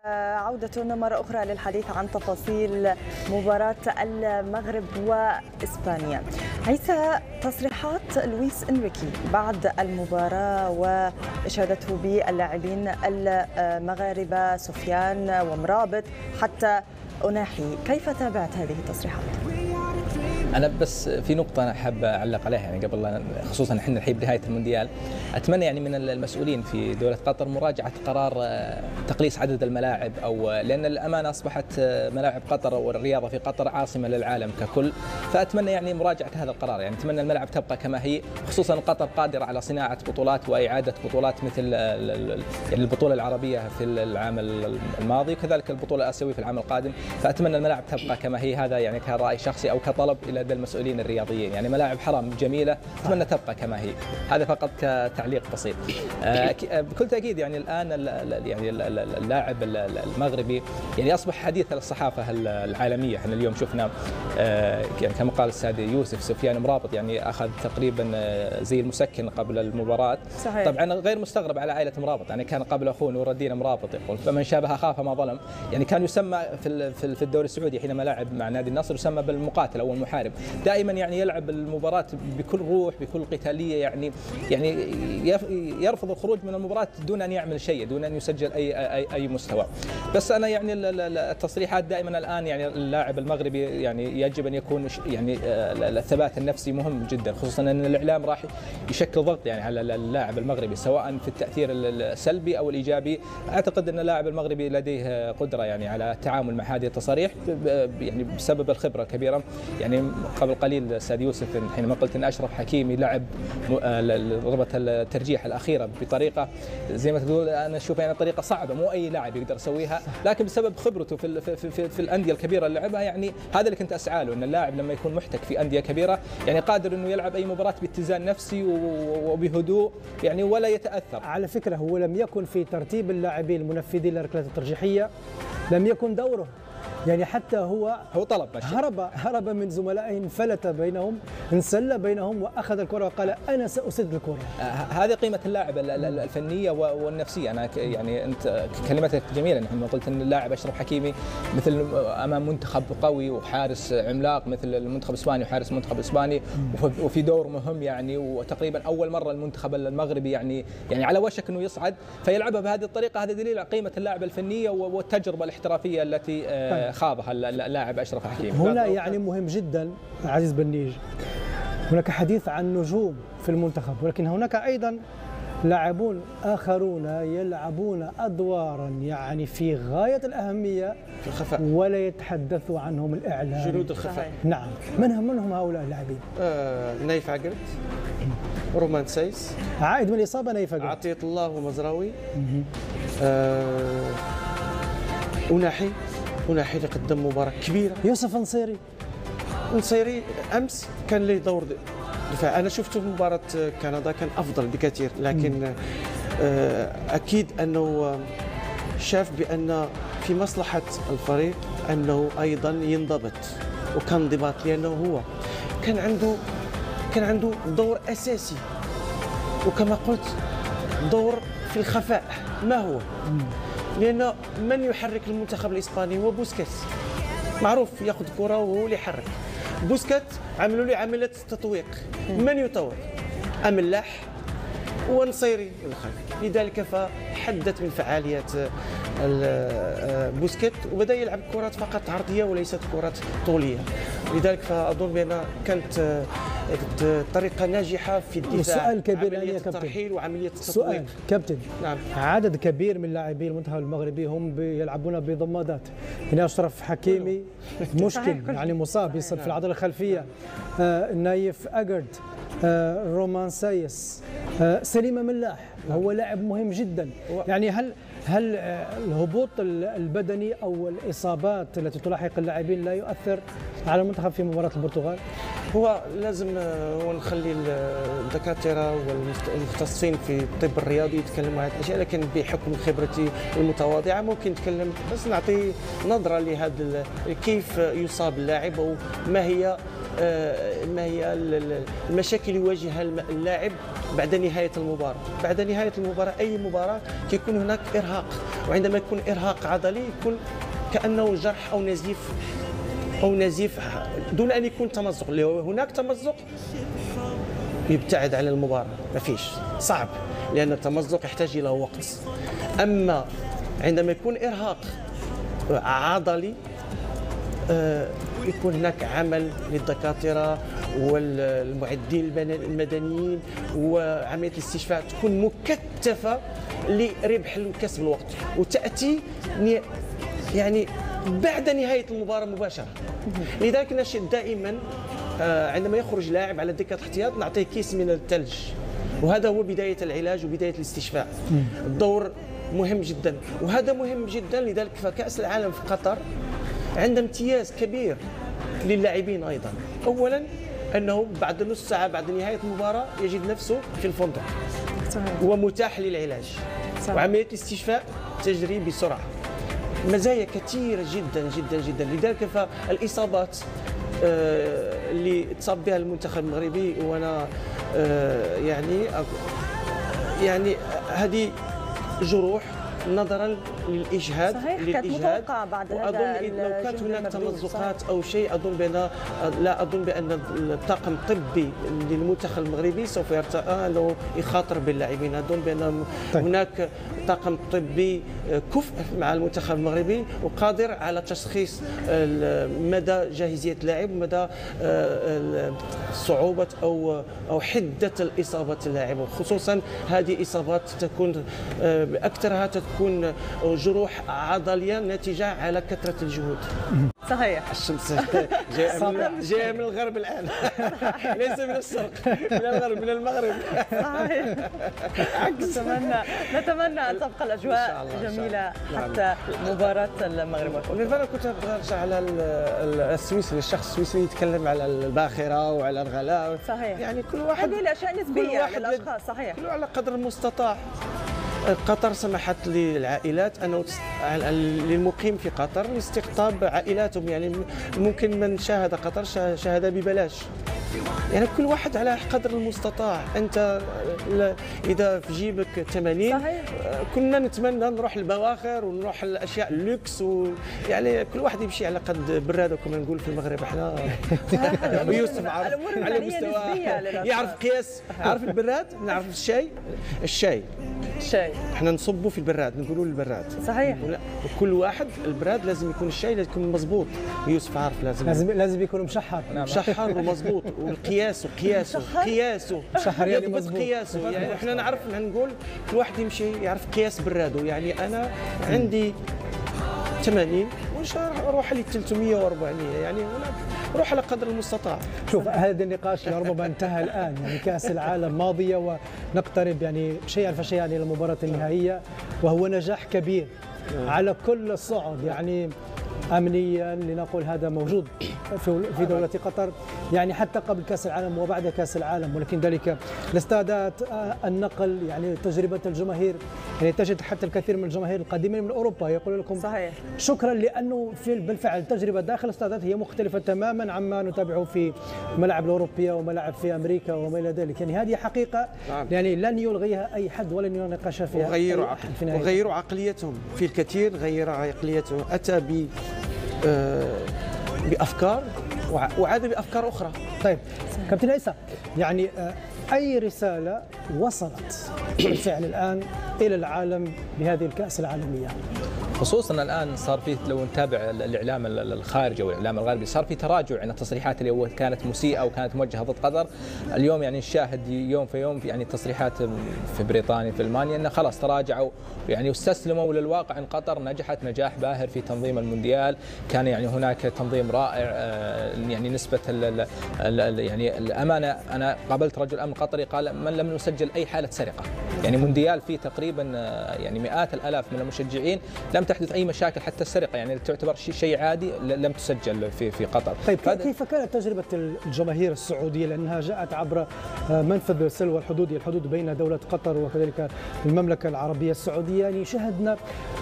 عودة مرة أخرى للحديث عن تفاصيل مباراة المغرب وإسبانيا. عيسى، تصريحات لويس إنريكي بعد المباراة وإشادته باللاعبين المغاربة سفيان ومرابط حتى أناحي، كيف تابعت هذه التصريحات؟ أنا بس في نقطة أنا حاب أعلق عليها يعني قبل، خصوصا إحنا الحين بنهاية المونديال. أتمنى يعني من المسؤولين في دولة قطر مراجعة قرار تقليص عدد الملاعب، أو لأن الأمانة أصبحت ملاعب قطر والرياضة في قطر عاصمة للعالم ككل، فأتمنى يعني مراجعة هذا القرار. يعني أتمنى الملاعب تبقى كما هي، خصوصا قطر قادرة على صناعة بطولات وإعادة بطولات مثل يعني البطولة العربية في العام الماضي وكذلك البطولة الآسيوية في العام القادم، فأتمنى الملاعب تبقى كما هي. هذا يعني كرأي شخصي أو كطلب إلى المسؤولين الرياضيين. يعني ملاعب حرم جميلة أتمنى تبقى كما هي. هذا فقط كتعليق بسيط. بكل تأكيد يعني الآن يعني اللاعب المغربي يعني أصبح حديث الصحافة العالمية. احنا اليوم شفنا يعني كما قال السادة يوسف سفيان مرابط يعني أخذ تقريبا زي المسكن قبل المباراة. صحيح. طبعا غير مستغرب على عائلة مرابط، يعني كان قبل أخوه نور الدين مرابط يقول فمن شابه أخاه فما ظلم. يعني كان يسمى في الدوري السعودي حينما لعب مع نادي النصر يسمى بالمقاتل أو المحارب. دائما يعني يلعب المباراة بكل روح بكل قتالية، يعني يرفض الخروج من المباراة دون أن يعمل شيء، دون أن يسجل أي مستوى. بس أنا يعني التصريحات دائما الآن يعني اللاعب المغربي يعني يجب أن يكون يعني الثبات النفسي مهم جدا، خصوصا أن الإعلام راح يشكل ضغط يعني على اللاعب المغربي سواء في التأثير السلبي أو الإيجابي. أعتقد أن اللاعب المغربي لديه قدرة يعني على التعامل مع هذه التصاريح يعني بسبب الخبرة الكبيرة. يعني قبل قليل استاذ يوسف حينما قلت ان اشرف حكيمي لعب ضربة الترجيح الاخيره بطريقه زي ما تقول انا اشوف يعني طريقه صعبه مو اي لاعب يقدر يسويها، لكن بسبب خبرته في الانديه الكبيره اللي لعبها يعني هذا اللي كنت اسعى له، ان اللاعب لما يكون محتك في انديه كبيره يعني قادر انه يلعب اي مباراه باتزان نفسي وبهدوء يعني ولا يتاثر. على فكره هو لم يكن في ترتيب اللاعبين المنفذين للركلات الترجيحيه، لم يكن دوره، يعني حتى هو طلب هرب من زملائه، انفلت بينهم، انسل بينهم واخذ الكره وقال انا ساسد الكره. هذه قيمه اللاعب الفنيه والنفسيه. انا يعني انت كلمتك جميله لما قلت ان اللاعب اشرف حكيمي مثل امام منتخب قوي وحارس عملاق مثل المنتخب الاسباني وحارس المنتخب الاسباني وفي دور مهم يعني، وتقريبا اول مره المنتخب المغربي يعني على وشك انه يصعد فيلعبها بهذه الطريقه. هذا دليل على قيمه اللاعب الفنيه والتجربه الاحترافيه التي خاضها اللاعب أشرف حكيمي. هنا يعني مهم جدا عزيز بنيج، هناك حديث عن نجوم في المنتخب، ولكن هناك أيضا لاعبون آخرون يلعبون أدوارا يعني في غاية الأهمية في الخفاء ولا يتحدث عنهم الإعلام. جنود الخفاء. نعم. من هم هؤلاء اللاعبين؟ نايف عقرت، رومان سايس عائد من الإصابة، نايف عقرت، عطية الله ومزراوي، أناحي اللي قدم مباراة كبيرة، يوسف نصيري أمس كان له دور دفاع. أنا شفته في مباراة كندا كان أفضل بكثير، لكن أكيد أنه شاف بأن في مصلحة الفريق أنه أيضا ينضبط وكانضباط، لأنه هو كان عنده دور أساسي، وكما قلت دور في الخفاء. ما هو؟ لأن من يحرك المنتخب الإسباني هو بوسكيت، معروف ياخذ كرة وهو اللي يحرك. بوسكيت عملوا له عملية تطويق، من يطور؟ أملاح ونصيري الخلف، لذلك فحدت من فعاليات بوسكيت وبدأ يلعب كرات فقط عرضية وليست كرات طولية. لذلك فأظن بأن كانت طريقة ناجحة في الدفاع. سؤال كبير عملية الترحيل وعملية التطويق. سؤال كابتن، نعم. عدد كبير من لاعبي المنتخب المغربي هم يلعبون بضمادات. هنا أشرف حكيمي مشكل يعني مصاب يصاب في العضلة الخلفية، نايف عقرت، رومان سايس، سليم ملاح وهو لاعب مهم جدا. يعني هل الهبوط البدني او الاصابات التي تلاحق اللاعبين لا يؤثر على المنتخب في مباراة البرتغال؟ هو لازم نخلي الدكاترة والمختصين في الطب الرياضي يتكلموا عن هذه الاشياء، لكن بحكم خبرتي المتواضعة ممكن نتكلم بس نعطي نظرة لهذا كيف يصاب اللاعب وما هي ما هي المشاكل اللي يواجهها اللاعب بعد نهايه المباراه. بعد نهايه المباراه اي مباراه كيكون هناك ارهاق، وعندما يكون ارهاق عضلي يكون كانه جرح او نزيف دون ان يكون تمزق. لو هناك تمزق يبتعد عن المباراه، ما فيش، صعب، لان التمزق يحتاج الى وقت. اما عندما يكون ارهاق عضلي يكون هناك عمل للدكاتره والمعدين المدنيين، وعمليه الاستشفاء تكون مكثفه لربح وكسب الوقت، وتاتي يعني بعد نهايه المباراه مباشره. لذلك نشد دائما عندما يخرج لاعب على دكه الاحتياط نعطيه كيس من الثلج، وهذا هو بدايه العلاج وبدايه الاستشفاء. الدور مهم جدا، وهذا مهم جدا. لذلك فكأس العالم في قطر عنده امتياز كبير للاعبين ايضا. اولا انه بعد نص ساعه بعد نهايه المباراه يجد نفسه في الفندق، صحيح، ومتاح للعلاج، صحيح، وعمليه الاستشفاء تجري بسرعه. مزايا كثيره جدا جدا جدا. لذلك فالاصابات اللي تصاب بها المنتخب المغربي، وانا يعني هذه جروح نظرا للاجهاد. صحيح، كانت متوقعه بعد هذا. واظن لو كانت هناك تمزقات او شيء لا اظن بان الطاقم الطبي للمنتخب المغربي سوف يرتأى انه يخاطر باللاعبين. اظن بان هناك طاقم طبي كفء مع المنتخب المغربي وقادر على تشخيص مدى جاهزيه اللاعب ومدى صعوبه او حده الاصابه اللاعب، وخصوصا هذه اصابات تكون اكثرها تكون جروح عضليه ناتجه على كثره الجهود. صحيح. الشمس جايه من الغرب الان ليس من الشرق، من الغرب، من المغرب. صحيح. نتمنى ان تبقى الاجواء جميله حتى مباراه المغرب. انا كنت ارجع على السويسري، الشخص السويسري يتكلم على الباخره وعلى الغلاء. صحيح. يعني كل واحد هذه الاشياء نسبيه للاشخاص. صحيح. كل على قدر المستطاع. قطر سمحت للعائلات انه للمقيم في قطر استقطاب عائلاتهم، يعني ممكن من شاهد قطر شاهد ببلاش. يعني كل واحد على قدر المستطاع. انت اذا في جيبك 80 صحيح. كنا نتمنى نروح البواخر ونروح الاشياء اللوكس، ويعني كل واحد يمشي على قد براده كما نقول في المغرب احنا. يوسف عارف على مستوى يعرف قياس، عارف البراد، نعرف الشاي احنا نصبوا في البراد، نقولوا البراد. صحيح. كل واحد البراد لازم يكون الشاي لازم يكون مضبوط. يوسف عارف لازم يكون مشحر. مشحر ومضبوط، والقياسه يعني مضبوط قياسه. يعني احنا نعرف نقول كل واحد يمشي يعرف قياس براده. يعني انا عندي 80 واش اروح لي 300 و400، يعني روح على قدر المستطاع. شوف هذا النقاش ربما انتهى الان، يعني كاس العالم ماضيه ونقترب يعني شيئا فشيئا الى المباراه النهائيه، وهو نجاح كبير على كل الصعد. يعني امنيا لنقول هذا موجود في دولة قطر، يعني حتى قبل كأس العالم وبعد كأس العالم، ولكن ذلك الاستادات، النقل، يعني تجربة الجماهير. يعني تجد حتى الكثير من الجماهير القادمين من أوروبا يقول لكم صحيح شكرا، لأنه بالفعل التجربة داخل الاستادات هي مختلفة تماما عما نتابعه في الملاعب الأوروبية وملاعب في أمريكا وما إلى ذلك. يعني هذه حقيقة يعني لن يلغيها أي حد ولن يناقش فيها. وغيروا عقليتهم في الكثير، غير عقليتهم، أتى بأفكار وعاد بأفكار أخرى. طيب كابتن عيسى، يعني أي رسالة وصلت بالفعل الآن إلى العالم بهذه الكأس العالمية؟ خصوصا الان صار في، لو نتابع الاعلام الخارجي والاعلام الغربي، صار في تراجع عن التصريحات اللي اول كانت مسيئه وكانت موجهه ضد قطر. اليوم يعني نشاهد يوم في يوم يعني تصريحات في بريطانيا في المانيا انه خلاص تراجعوا يعني واستسلموا للواقع ان قطر نجحت نجاح باهر في تنظيم المونديال. كان يعني هناك تنظيم رائع، يعني نسبه يعني الامانه. انا قابلت رجل امن قطري قال من لم نسجل اي حاله سرقه يعني مونديال فيه تقريبا يعني مئات الالاف من المشجعين، لم تحدث اي مشاكل، حتى السرقه يعني تعتبر شيء عادي لم تسجل في قطر. طيب كيف كانت تجربه الجماهير السعوديه، لانها جاءت عبر منفذ سلوى الحدود بين دوله قطر وكذلك المملكه العربيه السعوديه، يعني شهدنا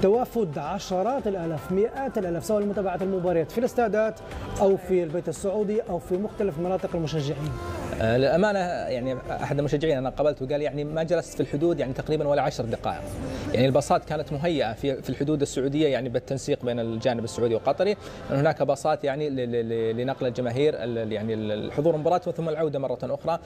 توافد عشرات الالاف مئات الالاف سواء لمتابعه المباريات في الاستادات او في البيت السعودي او في مختلف مناطق المشجعين. للامانه يعني احد المشجعين انا قابلته قال يعني ما جلست في الحدود يعني تقريبا ولا 10 دقائق. يعني الباصات كانت مهيئه في الحدود السعوديه يعني بالتنسيق بين الجانب السعودي والقطري، ان هناك باصات يعني لنقل الجماهير يعني الحضور المباراه ثم العوده مره اخرى.